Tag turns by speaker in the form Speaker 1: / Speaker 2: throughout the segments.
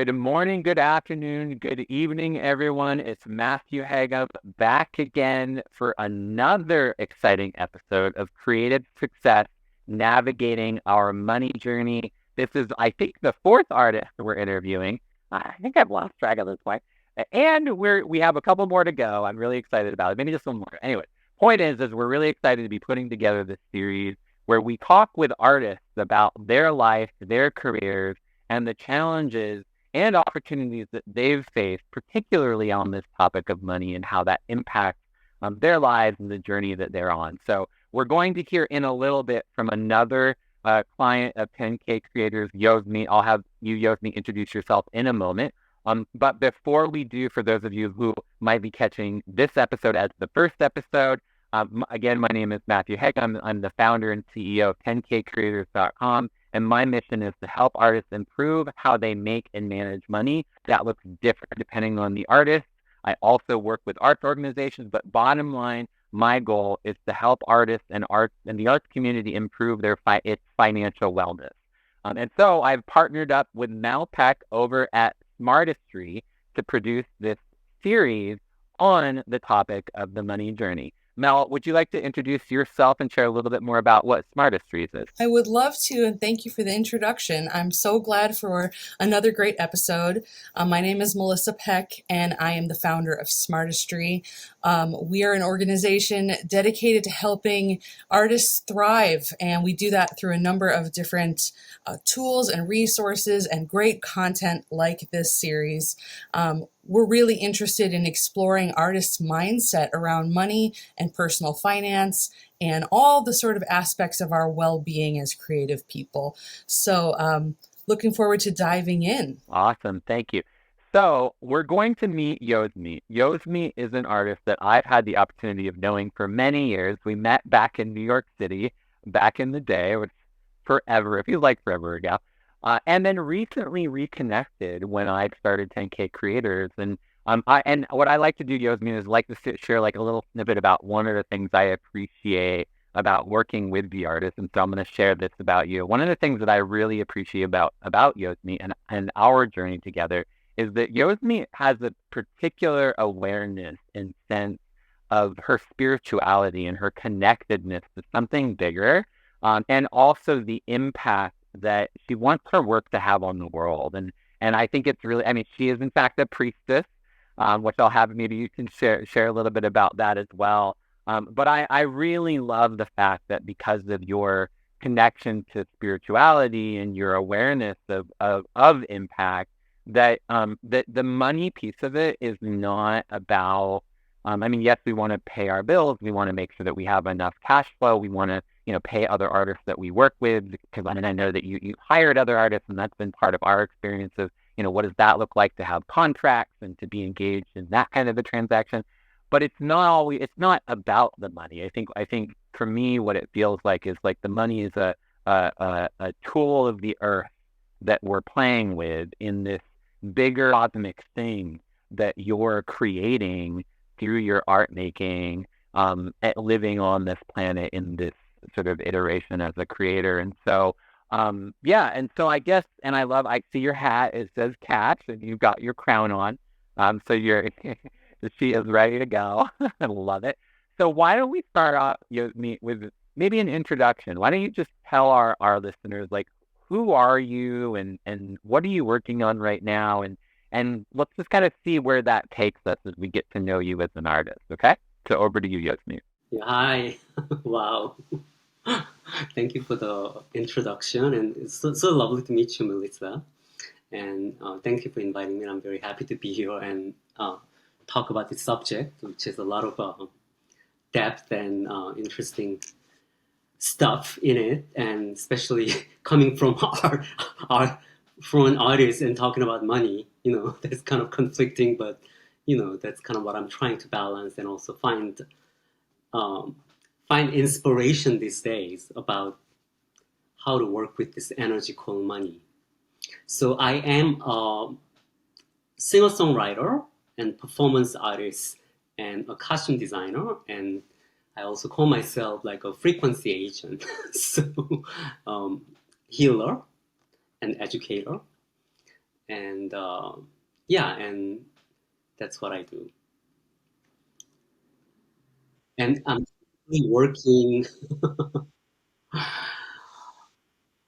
Speaker 1: Good morning, good afternoon, good evening, everyone. It's Mathew Heggem back again for another exciting episode of Creative Success, Navigating Our Money Journey. This is, I think, the fourth artist we're interviewing. I think I've lost track of this point. And we have a couple more to go. I'm really excited about it. Maybe just one more. Anyway, point is we're really excited to be putting together this series where we talk with artists about their life, their careers, and the challenges and opportunities that they've faced, particularly on this topic of money and how that impacts their lives and the journey that they're on. So we're going to hear in a little bit from another client of 10K Creators, Yozmit. I'll have you, Yozmit, introduce yourself in a moment. But before we do, for those of you who might be catching this episode as the first episode, again, my name is Mathew Heggem. I'm the founder and CEO of 10kcreators.com. And my mission is to help artists improve how they make and manage money. That looks different depending on the artist. I also work with arts organizations, but bottom line, my goal is to help artists and the arts community improve its financial wellness. And so I've partnered up with Mel Peck over at Smartistry to produce this series on the topic of the money journey. Mel, would you like to introduce yourself and share a little bit more about what Smartistry is?
Speaker 2: I would love to, and thank you for the introduction. I'm so glad for another great episode. My name is Melissa Peck, and I am the founder of Smartistry. We are an organization dedicated to helping artists thrive, and we do that through a number of different tools and resources and great content like this series. We're really interested in exploring artists' mindset around money and personal finance and all the sort of aspects of our well-being as creative people. So looking forward to diving in.
Speaker 1: Awesome. Thank you. So we're going to meet Yozmit. Yozmit is an artist that I've had the opportunity of knowing for many years. We met back in New York City back in the day, which forever, it feels like forever ago. And then recently reconnected when I started 10K Creators. And what I like to do, Yozmit, is like to share like a little snippet about one of the things I appreciate about working with the artists. And so I'm going to share this about you. One of the things that I really appreciate about Yozmit and our journey together is that Yozmit has a particular awareness and sense of her spirituality and her connectedness to something bigger, and also the impact that she wants her work to have on the world. And I think it's really, I mean, she is in fact a priestess, which I'll have, maybe you can share a little bit about that as well. But I really love the fact that because of your connection to spirituality and your awareness of impact, that the money piece of it is not about, I mean, yes, we want to pay our bills. We want to make sure that we have enough cash flow. We want to, pay other artists that we work with, because I know that you hired other artists, and that's been part of our experience of, what does that look like to have contracts and to be engaged in that kind of a transaction. But it's not about the money. I think for me, what it feels like is like the money is a tool of the earth that we're playing with in this bigger cosmic thing that you're creating through your art making, living on this planet in this sort of iteration as a creator. And so, and so I guess, and I see your hat, it says Catch, and you've got your crown on. So she is ready to go. I love it. So why don't we start off with maybe an introduction? Why don't you just tell our listeners, like, who are you and what are you working on right now? And let's just kind of see where that takes us as we get to know you as an artist. Okay? So over to you, Yozmit.
Speaker 3: Yeah, hi. Wow. Thank you for the introduction, and it's so lovely to meet you, Melissa. And thank you for inviting me. I'm very happy to be here and talk about this subject, which has a lot of depth and interesting stuff in it, and especially coming from from an artist and talking about money. That's kind of conflicting, but that's kind of what I'm trying to balance and also find inspiration these days about how to work with this energy called money. So I am a singer-songwriter and performance artist and a costume designer, and I also call myself like a frequency agent, so healer and educator. And yeah, and that's what I do. And I'm working.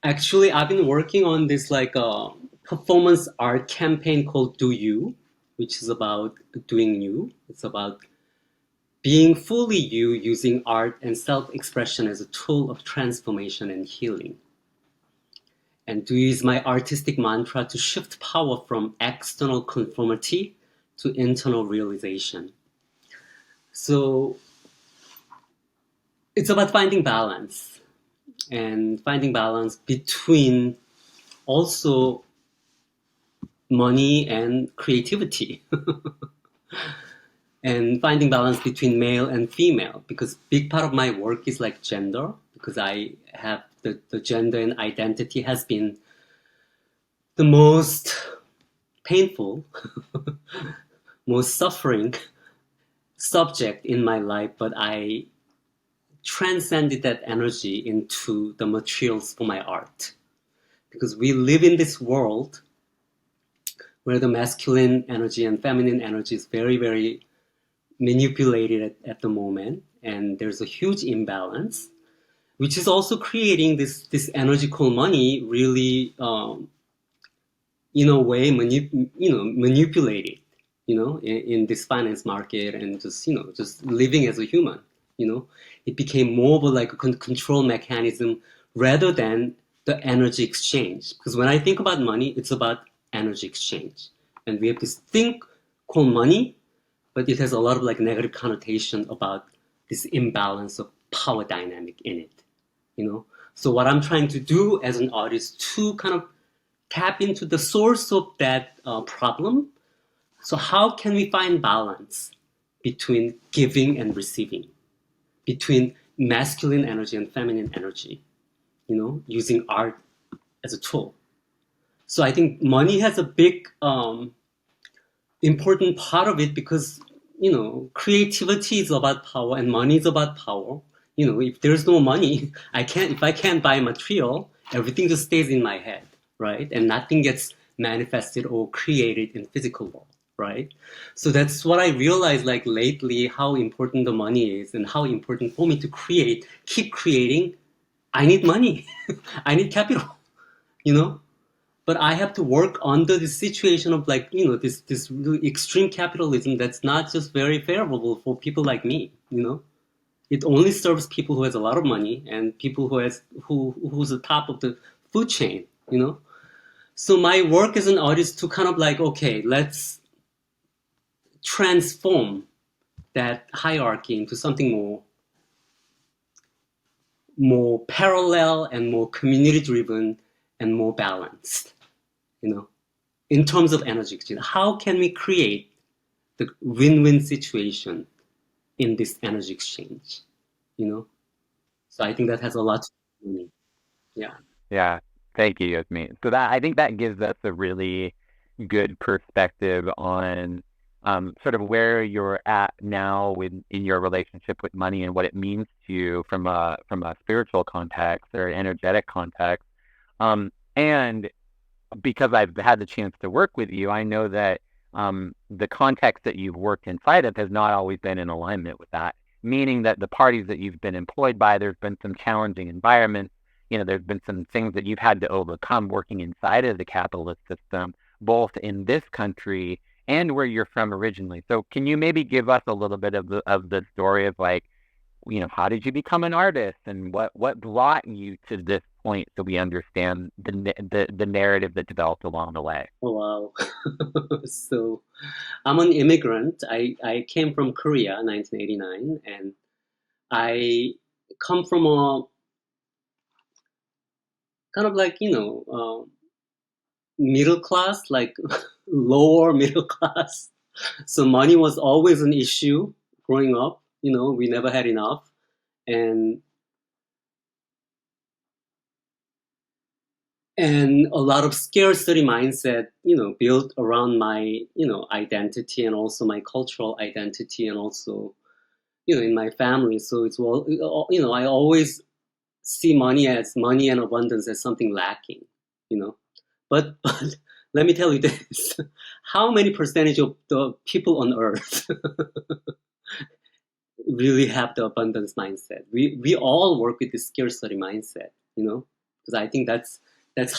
Speaker 3: Actually, I've been working on this like performance art campaign called Do You, which is about doing you. It's about being fully you using art and self-expression as a tool of transformation and healing. And Do You is my artistic mantra to shift power from external conformity to internal realization. So it's about finding balance and finding balance between also money and creativity and finding balance between male and female because big part of my work is like gender because I have the gender and identity has been the most painful most suffering subject in my life, but I transcended that energy into the materials for my art because we live in this world where the masculine energy and feminine energy is very, very manipulated at the moment, and there's a huge imbalance, which is also creating this energy called money, really, in a way, manipulated, in this finance market, and just just living as a human, it became more of a, like a control mechanism rather than the energy exchange. Because when I think about money, it's about energy exchange, and we have this thing called money, but it has a lot of like negative connotation about this imbalance of power dynamic in it. So what I'm trying to do as an artist to kind of tap into the source of that problem. So how can we find balance between giving and receiving, between masculine energy and feminine energy, using art as a tool. So I think money has a big important part of it because creativity is about power and money is about power. If there's no money, if I can't buy material, everything just stays in my head, right? And nothing gets manifested or created in physical world, right? So that's what I realized like lately, how important the money is and how important for me to keep creating. I need money. I need capital, you know but I have to work under this situation of like this really extreme capitalism that's not just very favorable for people like me. It only serves people who has a lot of money and people who's the top of the food chain. So my work as an artist to kind of like, okay, let's transform that hierarchy into something more parallel and more community driven and more balanced. In terms of energy exchange, how can we create the win-win situation in this energy exchange? You know, so I think that has a lot to do with me. Yeah.
Speaker 1: Yeah, thank you, Yozmit. So that I think that gives us a really good perspective on sort of where you're at now in your relationship with money and what it means to you from a spiritual context or energetic context. And because I've had the chance to work with you, I know that the context that you've worked inside of has not always been in alignment with that. Meaning that the parties that you've been employed by, there's been some challenging environments. There's been some things that you've had to overcome working inside of the capitalist system, both in this country and where you're from originally. So, can you maybe give us a little bit of the story of like, how did you become an artist and what brought you to this point so we understand the narrative that developed along the way?
Speaker 3: Oh, wow. So I'm an immigrant. I came from Korea, 1989, and I come from a kind of like, middle class, like lower middle class. So money was always an issue growing up. We never had enough. And a lot of scarcity mindset, built around my, identity and also my cultural identity and also, in my family. So it's, well, I always see money and abundance as something lacking, you know. But let me tell you this. How many percentage of the people on earth really have the abundance mindset? We all work with the scarcity mindset, because I think that's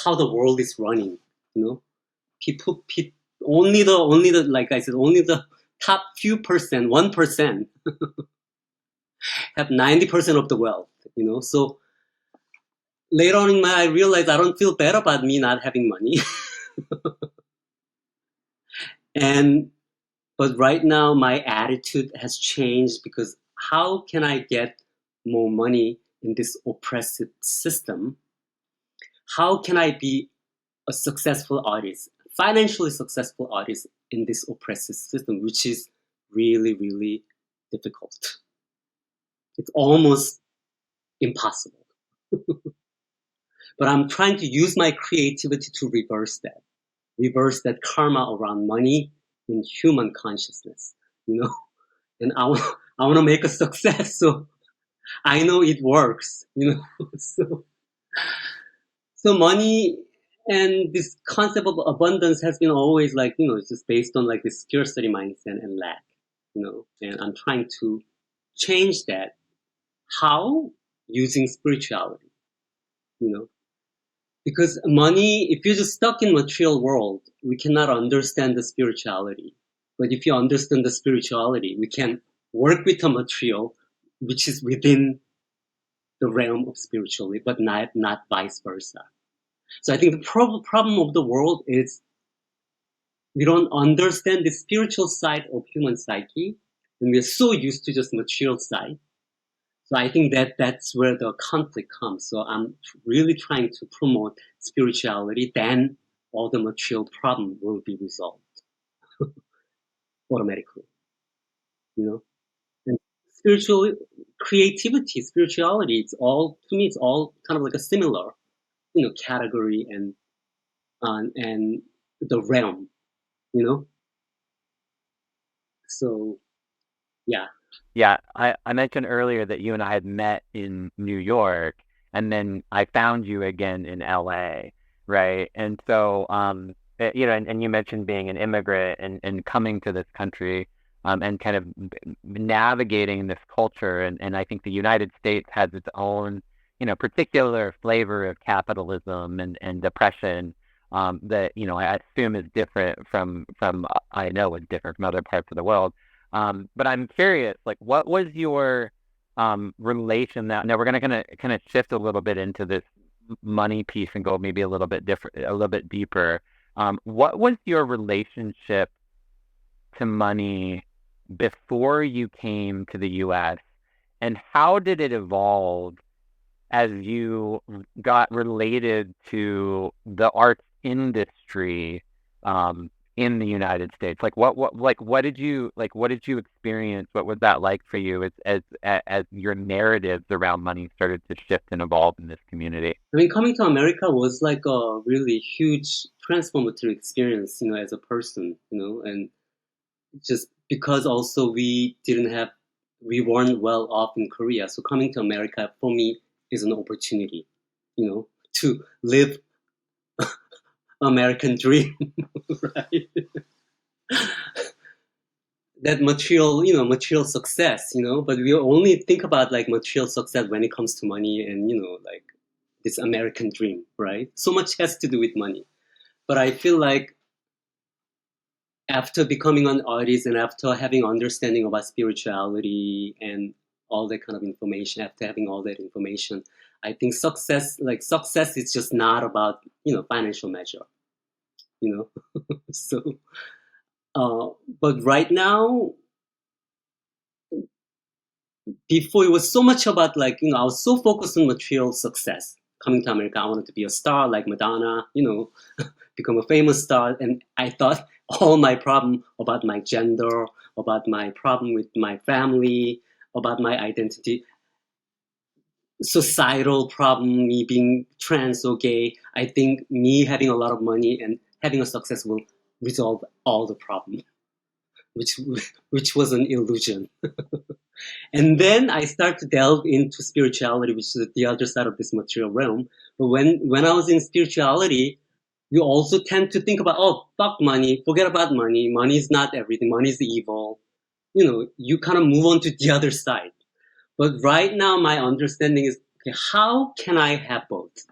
Speaker 3: how the world is running, people only the like I said, only the top few percent, 1% have 90% of the wealth, so later on in my, I realized I don't feel bad about me not having money. But right now my attitude has changed, because how can I get more money in this oppressive system? How can I be a successful artist, financially successful artist in this oppressive system, which is really, really difficult. It's almost impossible. But I'm trying to use my creativity to reverse that karma around money in human consciousness, and I want to make a success. So I know it works, so money and this concept of abundance has been always like, it's just based on like this scarcity mindset and lack, and I'm trying to change that. How? Using spirituality, because money, if you're just stuck in material world, we cannot understand the spirituality. But if you understand the spirituality, we can work with the material, which is within the realm of spirituality, but not vice versa. So I think the problem of the world is we don't understand the spiritual side of human psyche, and we're so used to just material side. So I think that's where the conflict comes. So I'm really trying to promote spirituality, then all the material problem will be resolved automatically, And creativity, spirituality, it's all, to me, it's all kind of like a similar, category and the realm, So, yeah.
Speaker 1: Yeah, I mentioned earlier that you and I had met in New York, and then I found you again in LA, right? And so, and you mentioned being an immigrant and coming to this country, and kind of navigating this culture, and I think the United States has its own, particular flavor of capitalism and oppression, that, I assume is different I know is different from other parts of the world. But I'm curious, like, what was your relation now we're gonna kind of shift a little bit into this money piece and go maybe a little bit different, a little bit deeper. What was your relationship to money before you came to the US, and how did it evolve as you got related to the arts industry, in the United States? Like what did you experience? What was that like for you as your narratives around money started to shift and evolve in this community?
Speaker 3: I mean, coming to America was like a really huge transformative experience, as a person, and just because also we weren't well off in Korea. So coming to America for me is an opportunity, to live American dream, right? That material success, but we only think about like material success when it comes to money and, like this American dream, right? So much has to do with money. But I feel like after becoming an artist and after having understanding about spirituality and all that kind of information, after having all that information, I think success is just not about, financial measure, so, but right now, before it was so much about like, I was so focused on material success. Coming to America, I wanted to be a star like Madonna, become a famous star. And I thought all my problem about my gender, about my problem with my family, about my identity, societal problem, me being trans or gay, I think me having a lot of money and having a success will resolve all the problem, which was an illusion. And then I start to delve into spirituality, which is the other side of this material realm. But when I was in spirituality, you also tend to think about, oh, fuck money, forget about money. Money is not everything. Money is evil. You kind of move on to the other side. But right now, my understanding is, okay, how can I have both?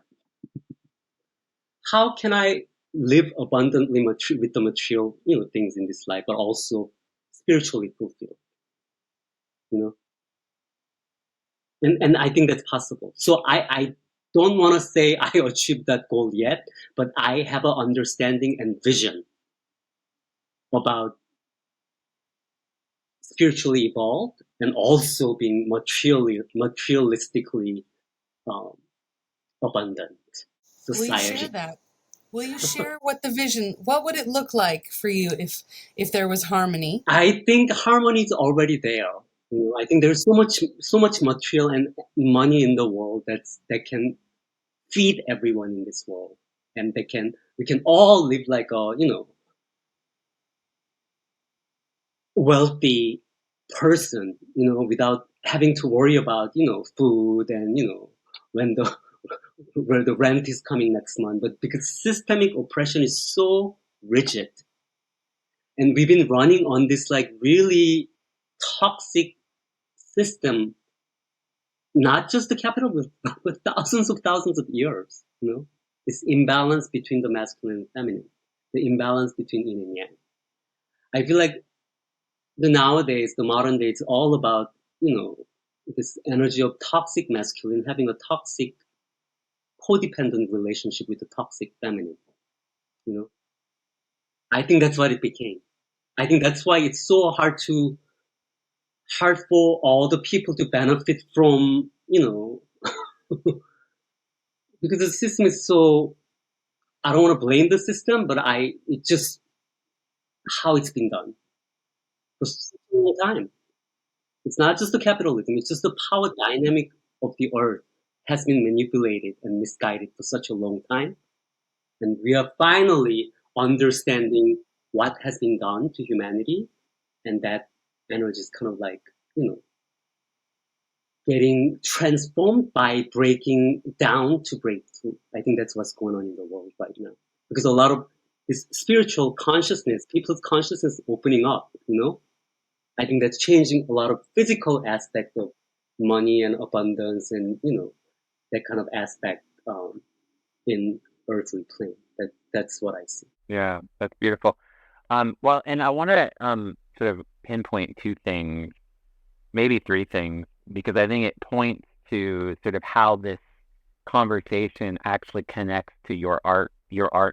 Speaker 3: How can I live abundantly with the material, things in this life, but also spiritually fulfilled, you know? And I think that's possible. So I don't want to say I achieved that goal yet, but I have an understanding and vision about spiritually evolved and also being materialistically um, abundant
Speaker 2: Will you share
Speaker 3: society.
Speaker 2: that? Will you share what the vision, what would it look like for you if there was harmony?
Speaker 3: I think harmony is already there. I think there's so much material and money in the world that can feed everyone in this world, and we can all live like a wealthy person, without having to worry about food and when the where the rent is coming next month. But because systemic oppression is so rigid, and we've been running on this like really toxic system, not just the capital, but thousands of years. This imbalance between the masculine and feminine, the imbalance between yin and yang. I feel like the modern day, it's all about this energy of toxic masculine having a toxic codependent relationship with the toxic feminine. I think that's what it became. I think that's why it's so hard for all the people to benefit from, because the system is so, I don't want to blame the system, but it's just how it's been done for such a long time. It's not just the capitalism, it's just the power dynamic of the earth has been manipulated and misguided for such a long time. And we are finally understanding what has been done to humanity, and that energy is kind of like, getting transformed by breaking down to break through. I think that's what's going on in the world right now. Because a lot of this spiritual consciousness, people's consciousness opening up, I think that's changing a lot of physical aspect of money and abundance and, that kind of aspect in earthly plane. That's what I see.
Speaker 1: Yeah, that's beautiful. Well, and I want to sort of pinpoint two things, maybe three things, because I think it points to sort of how this conversation actually connects to your art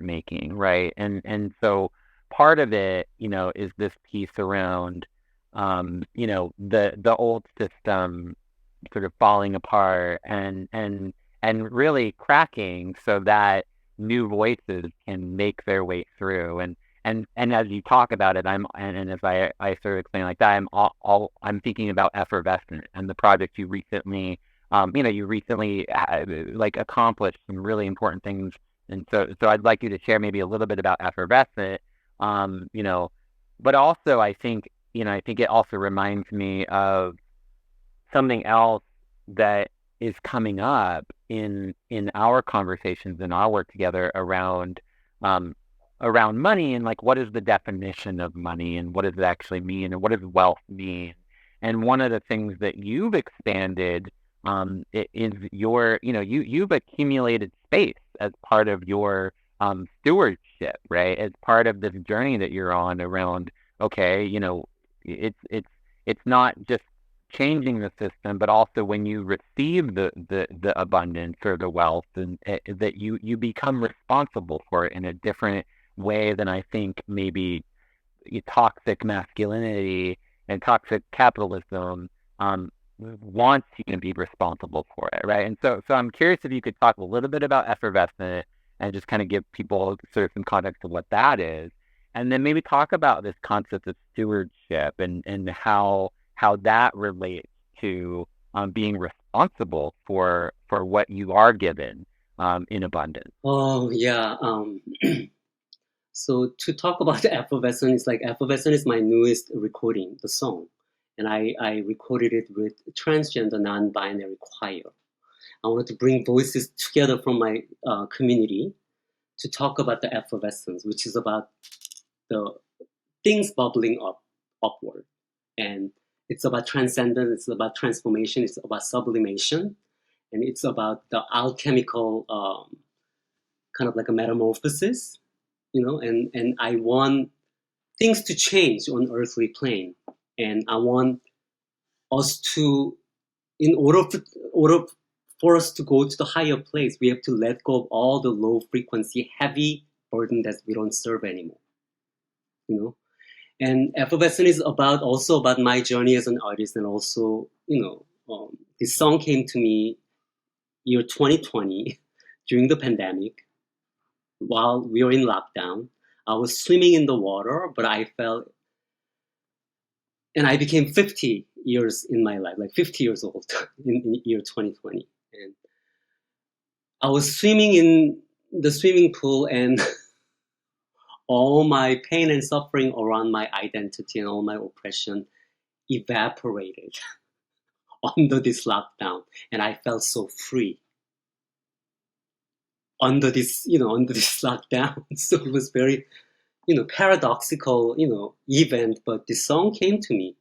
Speaker 1: making, right? And so part of it, is this piece around, the old system sort of falling apart and really cracking so that new voices can make their way through. And as you talk about it, and as I sort of explain like that, I'm thinking about Effervescent and the project you recently like accomplished some really important things. And so I'd like you to share maybe a little bit about Effervescent, but also I think it also reminds me of something else that is coming up in our conversations and our work together around money, and like what is the definition of money and what does it actually mean and what does wealth mean. And one of the things that you've expanded is you've accumulated space as part of your stewardship, right? As part of this journey that you're on around, okay, it's not just changing the system, but also when you receive the abundance or the wealth, and that you become responsible for it in a different way than I think maybe toxic masculinity and toxic capitalism wants you to be responsible for it, right? And so I'm curious if you could talk a little bit about Effervescent and just kind of give people sort of some context of what that is, and then maybe talk about this concept of stewardship and how that relates to being responsible for what you are given in abundance.
Speaker 3: Oh yeah. So to talk about Effervescent, it's like Effervescent is my newest recording, the song. And I recorded it with transgender non-binary choir. I wanted to bring voices together from my community to talk about the effervescence, which is about the things bubbling up upward. And it's about transcendence, it's about transformation, it's about sublimation, and it's about the alchemical kind of like a metamorphosis, and I want things to change on earthly plane. And I want us to, in order for us to go to the higher place, we have to let go of all the low frequency, heavy burden that we don't serve anymore. And effervescence is also about my journey as an artist, and also, this song came to me year 2020 during the pandemic while we were in lockdown. I was swimming in the water, but I felt, and I became 50 years in my life, like 50 years old in year 2020. And I was swimming in the swimming pool, and all my pain and suffering around my identity and all my oppression evaporated under this lockdown. And I felt so free under this lockdown. So it was very, paradoxical, event, but this song came to me.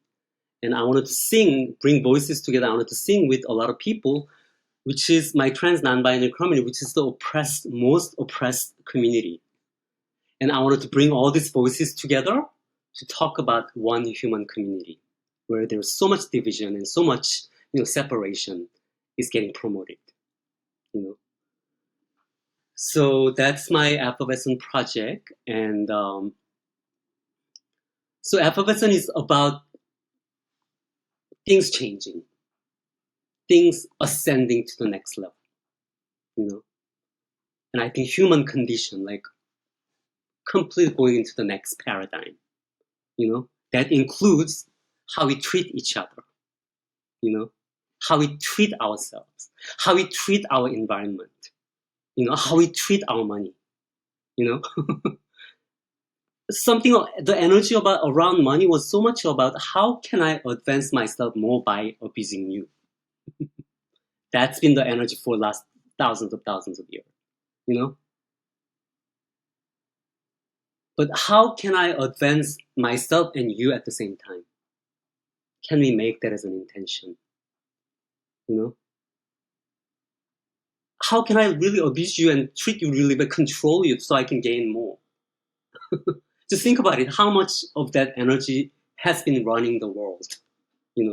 Speaker 3: And I wanted to sing, bring voices together. I wanted to sing with a lot of people, which is my trans non-binary community, which is the most oppressed community. And I wanted to bring all these voices together to talk about one human community where there's so much division and so much, separation is getting promoted, So that's my effervescent project. And so effervescent is about things changing, things ascending to the next level, And I think human condition, like completely going into the next paradigm, that includes how we treat each other, how we treat ourselves, how we treat our environment, how we treat our money, Something, the energy around money was so much about how can I advance myself more by abusing you. That's been the energy for last thousands of years, But how can I advance myself and you at the same time? Can we make that as an intention? How can I really abuse you and treat you really but control you so I can gain more? Just think about it. How much of that energy has been running the world?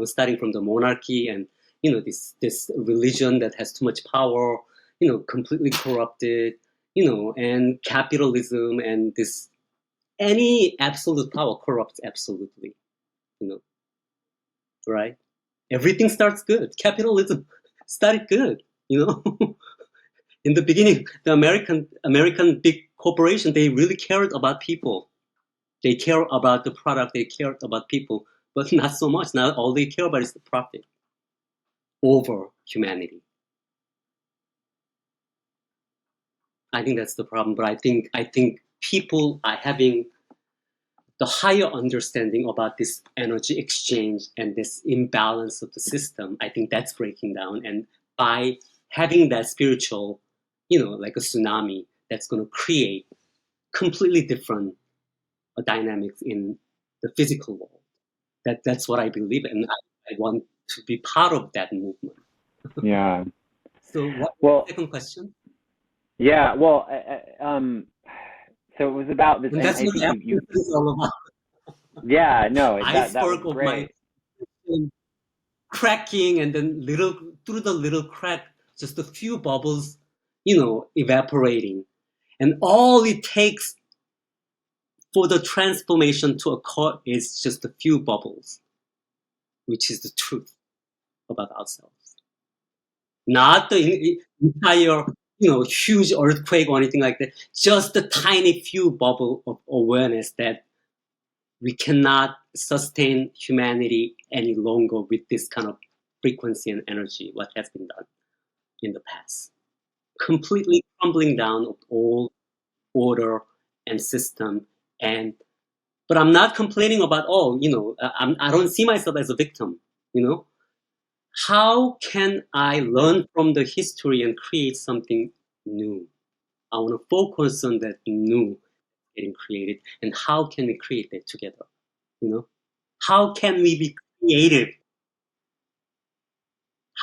Speaker 3: Starting from the monarchy and this religion that has too much power, completely corrupted, and capitalism and this. Any absolute power corrupts absolutely, right? Everything starts good. Capitalism started good, In the beginning, the American big corporation, they really cared about people. They care about the product, they care about people, but not so much. Now all they care about is the profit over humanity. I think that's the problem, but I think people are having the higher understanding about this energy exchange and this imbalance of the system. I think that's breaking down. And by having that spiritual, like a tsunami, that's going to create completely different dynamics in the physical world. That's what I believe in. I want to be part of that movement.
Speaker 1: Yeah.
Speaker 3: So what was the second question?
Speaker 1: Yeah, well, so it was about this.
Speaker 3: And that's what the is all about.
Speaker 1: Yeah, no, that
Speaker 3: Iceberg
Speaker 1: was
Speaker 3: of
Speaker 1: great.
Speaker 3: my cracking, and then through the little crack, just a few bubbles, evaporating. And all it takes for the transformation to occur is just a few bubbles, which is the truth about ourselves. Not the entire, huge earthquake or anything like that. Just the tiny few bubble of awareness that we cannot sustain humanity any longer with this kind of frequency and energy, what has been done in the past. Completely crumbling down of all order and system. But I'm not complaining about, I don't see myself as a victim, How can I learn from the history and create something new I want to focus on that new getting created, and how can we create that together? How can we be creative?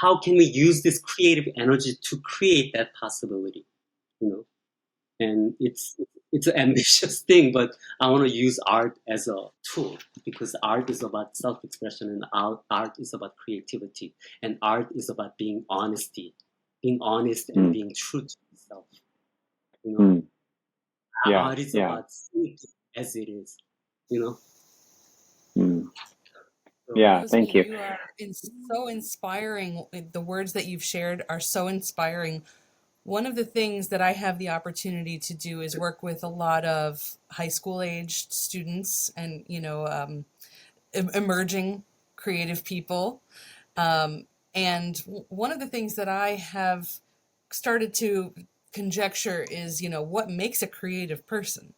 Speaker 3: How can we use this creative energy to create that possibility? And it's an ambitious thing, but I want to use art as a tool, because art is about self-expression, and art is about creativity, and art is about being honest and being true to yourself. Art is about seeing it as it is.
Speaker 1: Yeah, thank you.
Speaker 2: You are so inspiring. The words that you've shared are so inspiring. One of the things that I have the opportunity to do is work with a lot of high school aged students and, emerging creative people. And one of the things that I have started to conjecture is, what makes a creative person?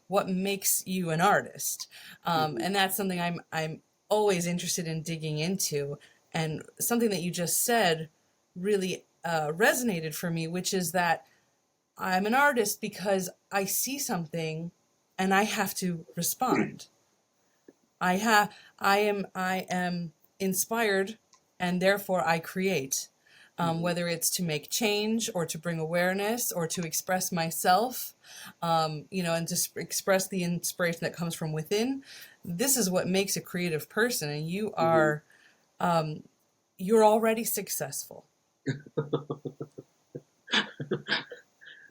Speaker 2: What makes you an artist? And that's something I'm always interested in digging into. And something that you just said really resonated for me, which is that I'm an artist because I see something and I have to respond. I am inspired, and therefore I create. Whether it's to make change or to bring awareness or to express myself, and to express the inspiration that comes from within. This is what makes a creative person, and you are, you're already successful.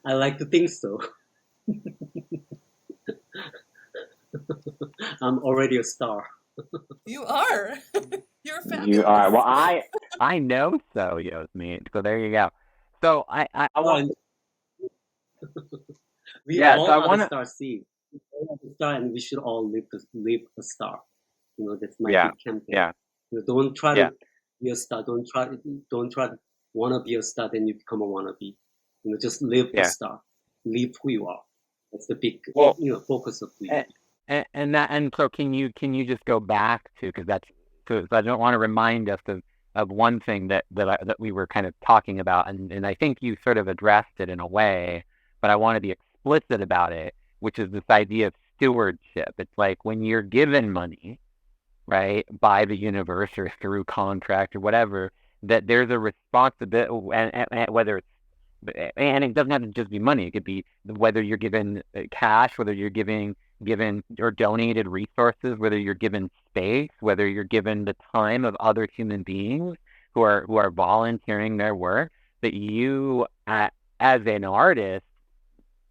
Speaker 3: I like to think so. I'm already a star.
Speaker 2: You are. You're fabulous.
Speaker 1: You are. Well, I know so, Yozmit. So there you go. So I want.
Speaker 3: We all are the star seed. We all are the star, and we should all live a star. That's my big campaign.
Speaker 1: Yeah.
Speaker 3: Don't try to be a star. Don't try to wanna be a star, then you become a wannabe. Just live a star. Live who you are. That's the big focus of who you are.
Speaker 1: And so can you just go back to, because I don't want to remind us of one thing that we were kind of talking about, and I think you sort of addressed it in a way, but I want to be explicit about it, which is this idea of stewardship. It's like when you're given money, right, by the universe or through contract or whatever, that there's a responsibility, and whether it's, and it doesn't have to just be money. It could be whether you're given cash, whether you're given or donated resources, whether you're given space, whether you're given the time of other human beings who are volunteering their work, that you, as an artist,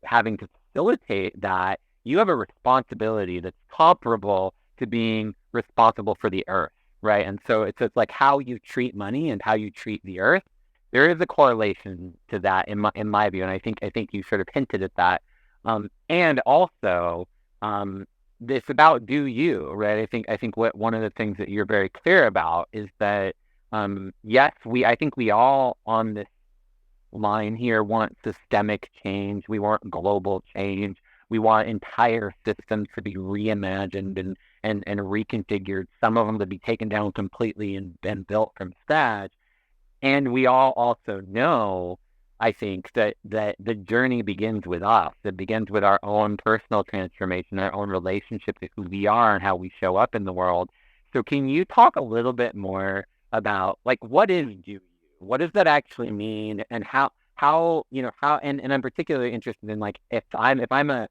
Speaker 1: having to facilitate that, you have a responsibility that's comparable to being responsible for the earth, right? And so it's like how you treat money and how you treat the earth. There is a correlation to that in my view, and I think you sort of hinted at that. And also, it's about do you, right? I think what one of the things that you're very clear about is that yes, I think we all on this line here want systemic change. We want global change. We want entire systems to be reimagined and reconfigured. Some of them to be taken down completely and built from scratch. And we all also know, I think, that the journey begins with us. It begins with our own personal transformation, our own relationship to who we are and how we show up in the world. So can you talk a little bit more about, like, what is do you? What does that actually mean, and how and I'm particularly interested in, like, if I'm a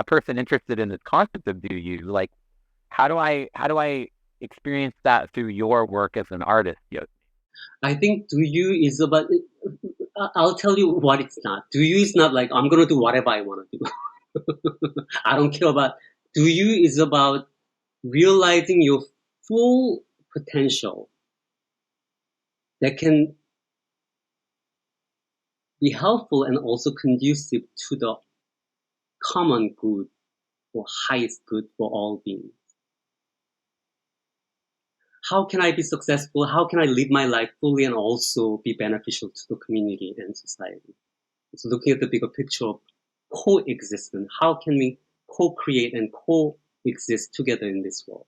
Speaker 1: person interested in this concept of do you, like, how do I experience that through your work as an artist, Yozmit?
Speaker 3: I think do you is about, I'll tell you what it's not. Do you is not like I'm going to do whatever I want to do. I don't care about. Do you is about realizing your full potential that can be helpful and also conducive to the common good or highest good for all beings. How can I be successful? How can I live my life fully and also be beneficial to the community and society? So looking at the bigger picture of coexistence, how can we co-create and coexist together in this world?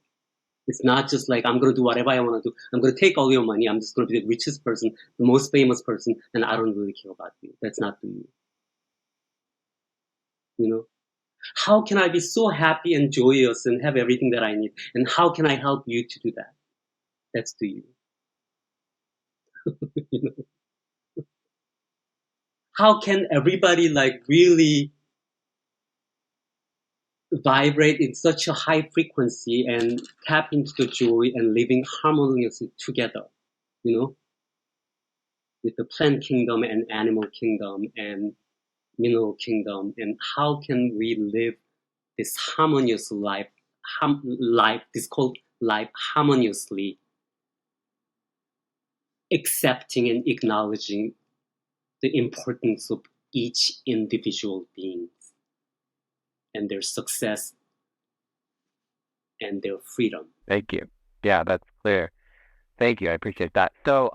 Speaker 3: It's not just like I'm going to do whatever I want to do. I'm going to take all your money. I'm just going to be the richest person, the most famous person, and I don't really care about you. That's not you. You know, how can I be so happy and joyous and have everything that I need? And how can I help you to do that? That's to you. You know? How can everybody like really vibrate in such a high frequency and tap into the joy and living harmoniously together, you know, with the plant kingdom and animal kingdom and mineral kingdom? And how can we live this harmonious life, this called life harmoniously, accepting and acknowledging the importance of each individual being and their success and their freedom.
Speaker 1: Thank you. Yeah, that's clear. Thank you. I appreciate that. So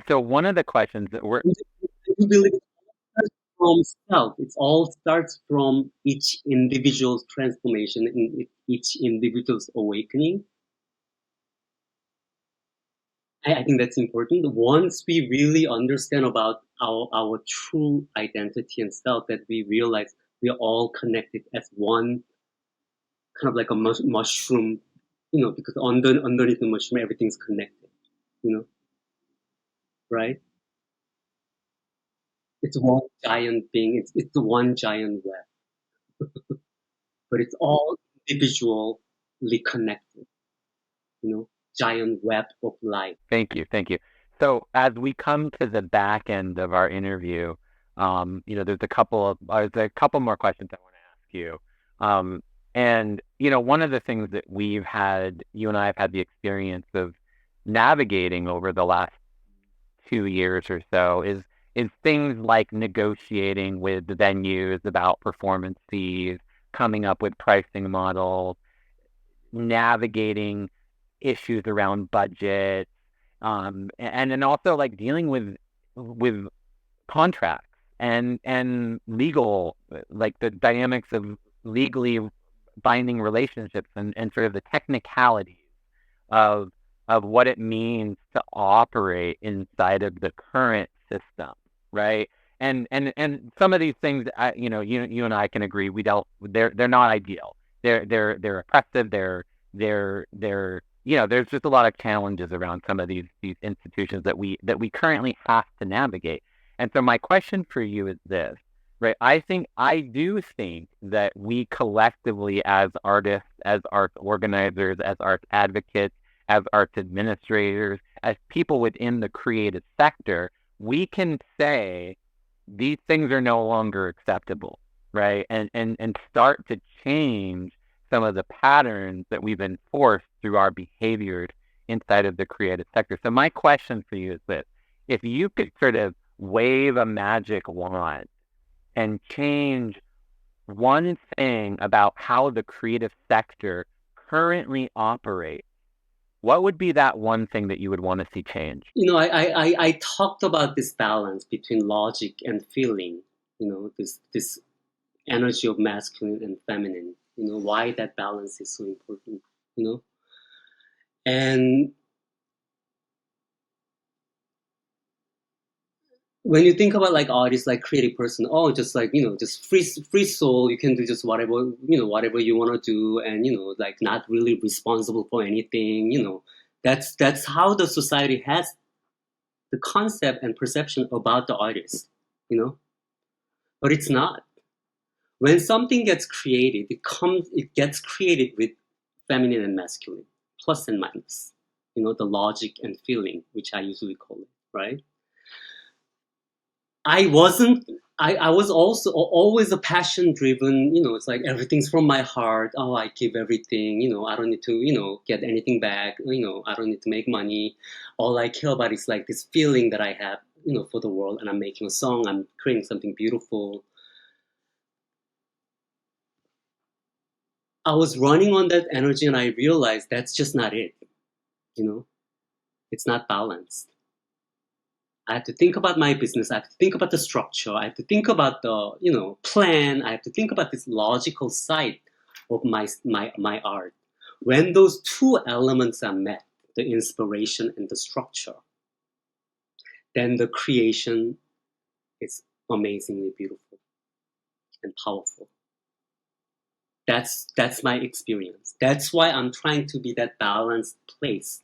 Speaker 1: one of the questions that we're
Speaker 3: You believe it starts from self. It all starts from each individual's transformation and each individual's awakening. I think that's important. Once we really understand about our true identity and self, that we realize we are all connected as one, kind of like a mushroom, you know, because underneath the mushroom, everything's connected, you know, right? It's one giant thing. It's the one giant web, but it's all individually connected, you know, giant web of life.
Speaker 1: Thank you. Thank you. So as we come to the back end of our interview, there's a couple more questions I want to ask you. And one of the things that you and I have had the experience of navigating over the last 2 years or so is things like negotiating with the venues about performance fees, coming up with pricing models, navigating issues around budget, and then also like dealing with contracts and legal, like the dynamics of legally binding relationships and sort of the technicalities of what it means to operate inside of the current system, right? And some of these things, you and I can agree, they're not ideal. They're oppressive. There's just a lot of challenges around some of these institutions that we currently have to navigate. And so my question for you is this, right? I do think that we collectively, as artists, as arts organizers, as arts advocates, as arts administrators, as people within the creative sector, we can say these things are no longer acceptable, right? And start to change some of the patterns that we've enforced through our behaviors inside of the creative sector. So my question for you is this: if you could sort of wave a magic wand and change one thing about how the creative sector currently operates, what would be that one thing that you would want to see change?
Speaker 3: You know, I talked about this balance between logic and feeling, you know, this energy of masculine and feminine, you know, why that balance is so important, you know. And when you think about like artists, like creative person, oh, just like, you know, just free soul, you can do just whatever, you know, whatever you want to do, and, you know, like not really responsible for anything, you know. That's how the society has the concept and perception about the artist, you know. But it's not. When something gets created, it gets created with feminine and masculine, plus and minus, you know, the logic and feeling, which I usually call it, right? I wasn't. I was also always a passion driven. You know, it's like everything's from my heart. Oh, I give everything. You know, I don't need to. You know, get anything back. You know, I don't need to make money. All I care about is like this feeling that I have. You know, for the world, and I'm making a song. I'm creating something beautiful. I was running on that energy, and I realized that's just not it. You know, it's not balanced. I have to think about my business. I have to think about the structure. I have to think about the, you know, plan. I have to think about this logical side of my art. When those two elements are met, the inspiration and the structure, then the creation is amazingly beautiful and powerful. That's my experience. That's why I'm trying to be that balanced place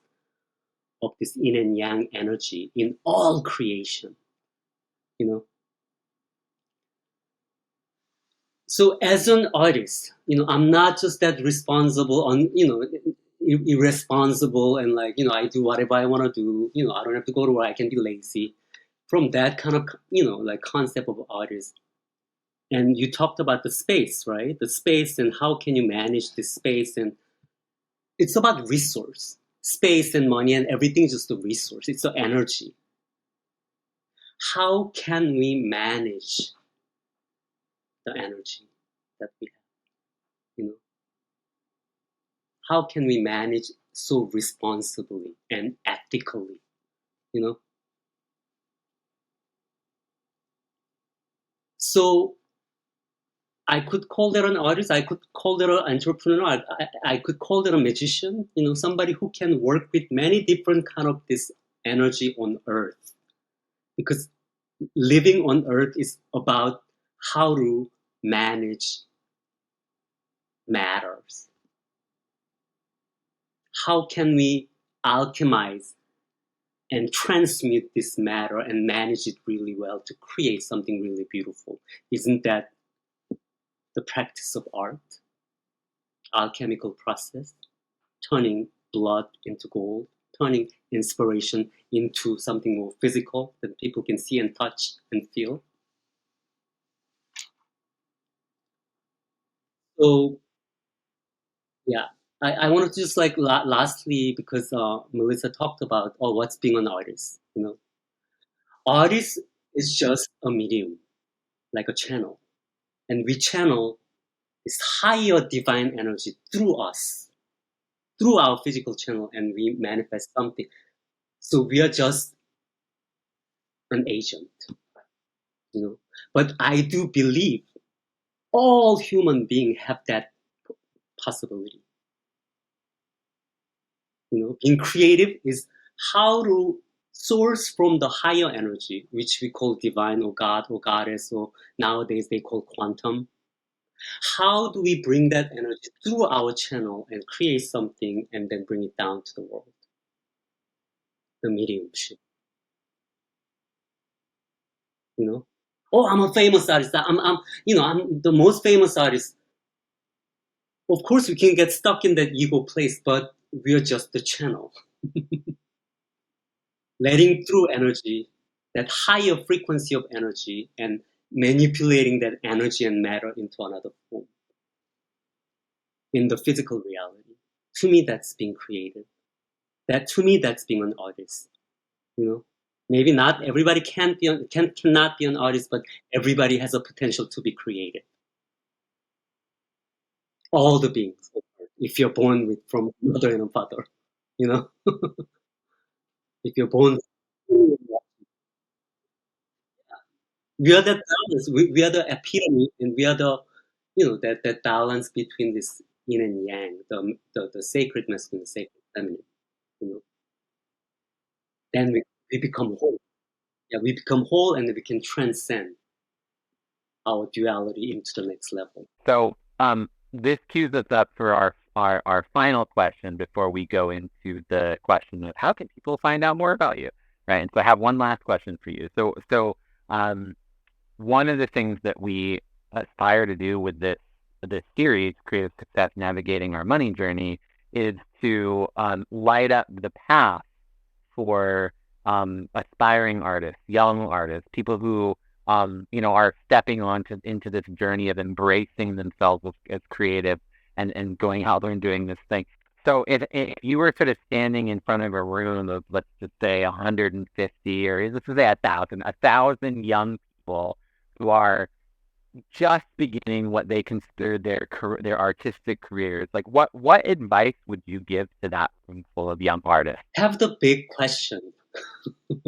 Speaker 3: of this yin and yang energy in all creation, you know. So as an artist, I'm not just that responsible on, irresponsible and like, I do whatever I want to do. I don't have to go to work. I can be lazy. From that kind of, like concept of artist. And you talked about the space, right? The space and how can you manage this space, and it's about resource, space and money and everything is just a resource. It's the energy. How can we manage the energy that we have? How can we manage so responsibly and ethically? So I could call that an artist. I could call that an entrepreneur. I could call that a magician. Somebody who can work with many different kind of this energy on Earth, because living on Earth is about how to manage matters. How can we alchemize and transmute this matter and manage it really well to create something really beautiful? Isn't that the practice of art? Alchemical process, turning blood into gold, turning inspiration into something more physical that people can see and touch and feel. So yeah, I wanted to just like lastly, because Melissa talked about what's being an artist. Artist is just a medium, like a channel, and we channel this higher divine energy through us, through our physical channel, and we manifest something. So we are just an agent, But I do believe all human beings have that possibility. Being creative is how to source from the higher energy, which we call divine or God or goddess, or nowadays they call quantum. How do we bring that energy through our channel and create something and then bring it down to the world? The mediumship. Oh, I'm a famous artist. I'm the most famous artist. Of course, we can get stuck in that ego place, but we're just the channel. Letting through energy, that higher frequency of energy, and manipulating that energy and matter into another form. In the physical reality. To me, that's being creative. To me, that's being an artist. Maybe not everybody cannot be an artist, but everybody has a potential to be creative. All the beings, if you're born from mother and a father, if you're born, we are that balance. We are the epitome, and we are the, that balance between this yin and yang, the sacred masculine, sacred feminine. Then we become whole. Yeah, we become whole, and we can transcend our duality into the next level.
Speaker 1: So this cues us up for our final question before we go into the question of how can people find out more about you, right? And so I have one last question for you. So one of the things that we aspire to do with this series, Creative Success Navigating Our Money Journey, is to light up the path for aspiring artists, young artists, people who are stepping into this journey of embracing themselves as creative and going out there and doing this thing. So if you were sort of standing in front of a room of, let's just say, 150, or let's say 1,000 young people who are just beginning what they consider their artistic careers, like what advice would you give to that room full of young artists?
Speaker 3: Have the big question. Who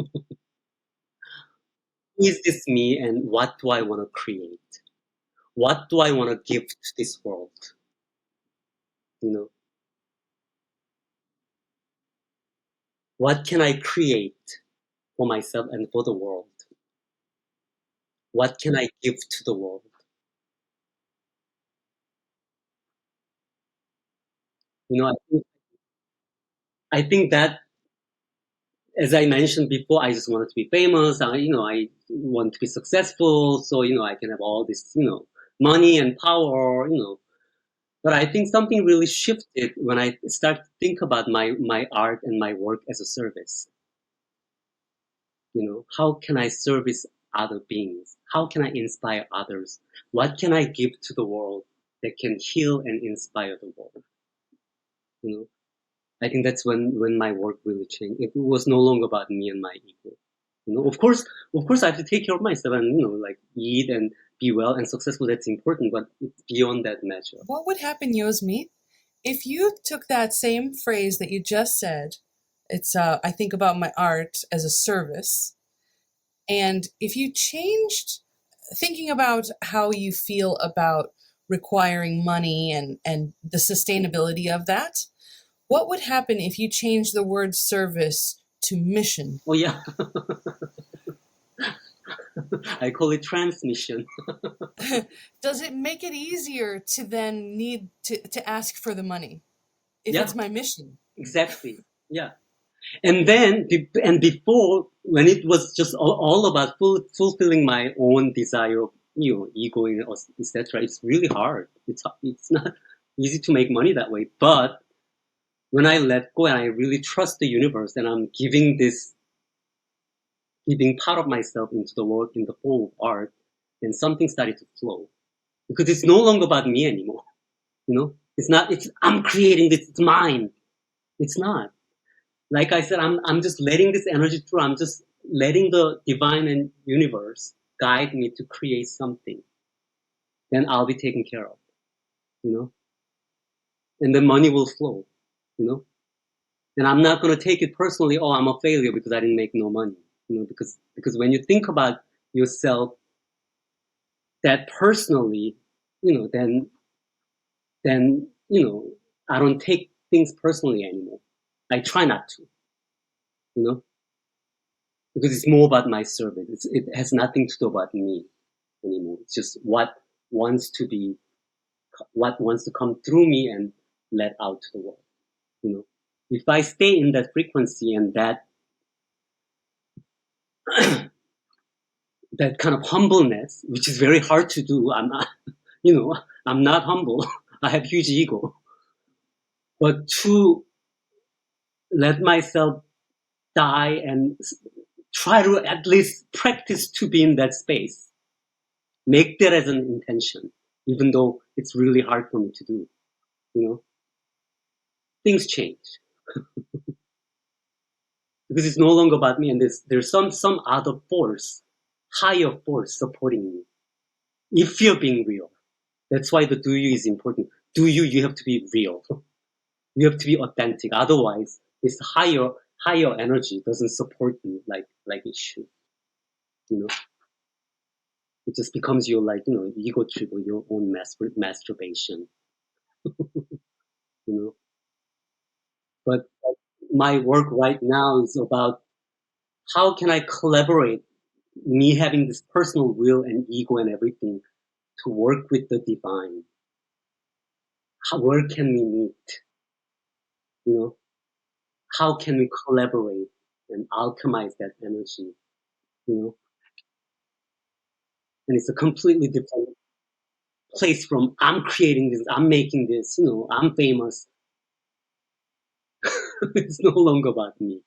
Speaker 3: is this me, and what do I want to create? What do I want to give to this world? What can I create for myself and for the world? What can I give to the world? I think that, as I mentioned before, I just wanted to be famous. I want to be successful, so I can have all this money and power. But I think something really shifted when I start to think about my art and my work as a service. How can I service other beings? How can I inspire others? What can I give to the world that can heal and inspire the world? I think that's when my work really changed. It was no longer about me and my ego. Of course, I have to take care of myself and like eat and be well and successful. That's important, but it's beyond that measure.
Speaker 2: What would happen, Yozmit, if you took that same phrase that you just said? It's I think about my art as a service, and if you changed thinking about how you feel about requiring money and the sustainability of that, what would happen if you changed the word service to mission?
Speaker 3: Oh yeah. I call it transmission.
Speaker 2: Does it make it easier to then need to ask for the money if it's my mission?
Speaker 3: Exactly. Yeah. And then, and before, when it was just all about fulfilling my own desire, ego, etc., it's really hard. It's not easy to make money that way. But when I let go and I really trust the universe, and I'm giving part of myself into the work in the form of art, then something started to flow. Because it's no longer about me anymore. I'm creating this, it's mine. It's not. Like I said, I'm just letting this energy through. I'm just letting the divine and universe guide me to create something. Then I'll be taken care of, and the money will flow, and I'm not going to take it personally. Oh, I'm a failure because I didn't make no money, because when you think about yourself that personally, then I don't take things personally anymore. I try not to, because it's more about my service. It has nothing to do about me anymore. It's just what wants to come through me and let out to the world. If I stay in that frequency and that that kind of humbleness, which is very hard to do. I'm not, I'm not humble. I have huge ego. But to let myself die and try to at least practice to be in that space, make that as an intention, even though it's really hard for me to do, things change. Because it's no longer about me, and there's some other force, higher force supporting me. If you're being real, that's why the do you is important. Do you have to be real. You have to be authentic. Otherwise, this higher energy doesn't support you like it should. It just becomes your ego trip or your own masturbation. But my work right now is about how can I collaborate, me having this personal will and ego and everything, to work with the divine. Where can we meet? How can we collaborate and alchemize that energy? And it's a completely different place from I'm creating this, I'm making this, I'm famous. It's no longer about me.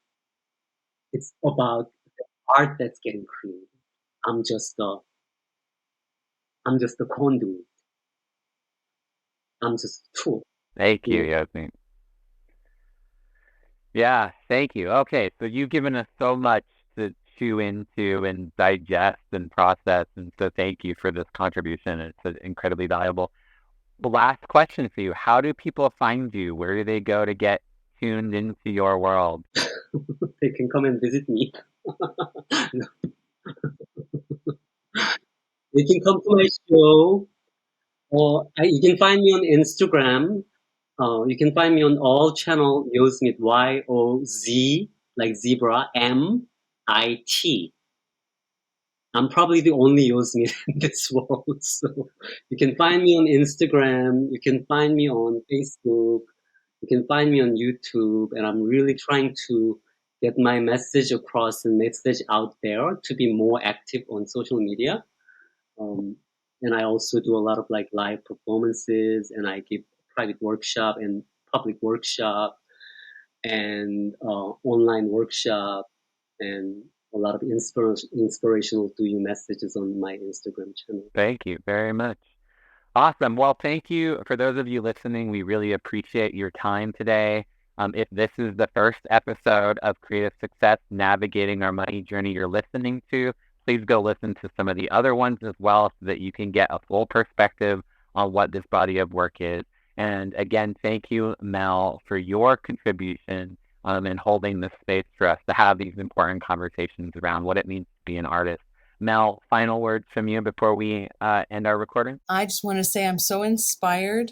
Speaker 3: It's about the art that's getting created. I'm just a conduit. I'm just a tool.
Speaker 1: Thank you, Yozmit. Yeah, thank you. Okay, so you've given us so much to chew into and digest and process, and so thank you for this contribution. It's incredibly valuable. The last question for you: how do people find you? Where do they go to get tuned into your world?
Speaker 3: They can come and visit me. They can come to my show, or you can find me on Instagram. You can find me on all channel Yozmit, YOZ, like zebra, MIT. I'm probably the only Yozmit in this world. So you can find me on Instagram. You can find me on Facebook. You can find me on YouTube, and I'm really trying to get my message across and message out there to be more active on social media. And I also do a lot of like live performances, and I give private workshop and public workshop and online workshop, and a lot of inspirational to you messages on my Instagram channel.
Speaker 1: Thank you very much. Awesome. Well, thank you. For those of you listening, we really appreciate your time today. If this is the first episode of Creative Success Navigating Our Money Journey you're listening to, please go listen to some of the other ones as well so that you can get a full perspective on what this body of work is. And again, thank you, Mel, for your contribution in holding this space for us to have these important conversations around what it means to be an artist. Mel, final words from you before we end our recording?
Speaker 2: I just want to say I'm so inspired.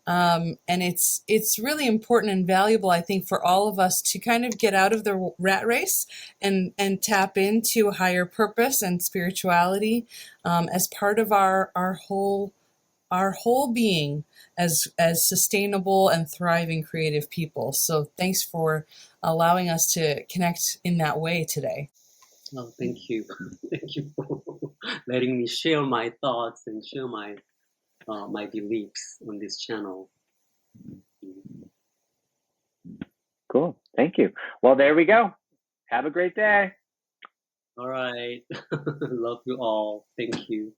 Speaker 2: And it's really important and valuable, I think, for all of us to kind of get out of the rat race and tap into higher purpose and spirituality as part of our whole being as sustainable and thriving creative people. So thanks for allowing us to connect in that way today.
Speaker 3: Oh, thank you. Thank you for letting me share my thoughts and share my my beliefs on this channel.
Speaker 1: Cool. Thank you. Well, there we go. Have a great day.
Speaker 3: All right. Love you all. Thank you.